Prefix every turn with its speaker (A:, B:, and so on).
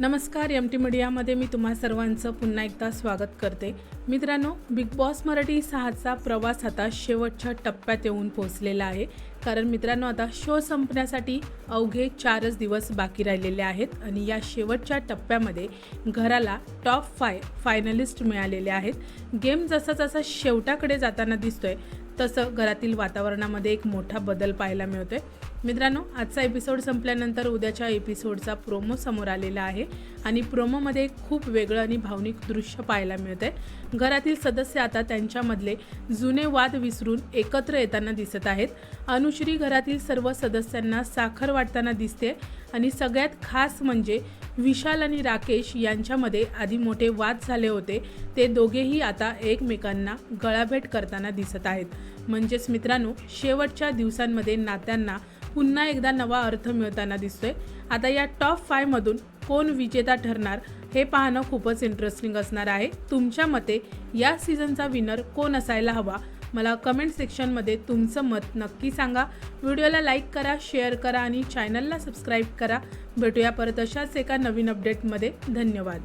A: नमस्कार, M T मीडियामध्ये मी तुम्हा सर्वांचं पुन्हा एकदा स्वागत करते. मित्रांनो, बिग बॉस मराठी 6चा प्रवास आता शेवटच्या टप्प्यात येऊन पोहोचलेला आहे. कारण मित्रांनो, आता शो संपण्यासाठी अवघे 4च दिवस बाकी राहिलेले आहेत आणि या शेवटच्या टप्प्यामध्ये घराला टॉप 5 फायनलिस्ट मिळालेले आहेत. गेम जसा शेवटाकडे जाताना दिसतोय तसं घरातील वातावरणामध्ये एक मोठा बदल पाहायला मिळतोय. मित्रांनो, आजचा एपिसोड संपल्यानंतर उद्याच्या एपिसोडचा प्रोमो समोर आलेला आहे आणि प्रोमोमध्ये खूप वेगळं आणि भावनिक दृश्य पाहायला मिळतंय. घरातील सदस्य आता त्यांच्यामधले जुने वाद विसरून एकत्र येताना दिसत आहेत. अनुश्री घरातील सर्व सदस्यांना साखर वाटताना दिसते आणि सगळ्यात खास म्हणजे विशाल आणि राकेश यांच्यामध्ये आधी मोठे वाद झाले होते, ते दोघेही आता एकमेकांना गळाभेट करताना दिसत आहेत. म्हणजेच मित्रांनो, शेवटच्या दिवसांमध्ये नात्यांना पुन्हा एकदा नवा अर्थ मिळताना दिसतोय. आता या टॉप 5 मधून कोण विजेता ठरणार हे पाहणं खूपच इंटरेस्टिंग असणार आहे. तुमच्या मते या सीझनचा विनर कोण असायला हवा? मला कमेंट सेक्शनमध्ये तुमचं मत नक्की सांगा. व्हिडिओला लाईक करा, शेअर करा आणि चॅनलला सबस्क्राईब करा. भेटूया परत अशाच एका नवीन अपडेटमध्ये. धन्यवाद.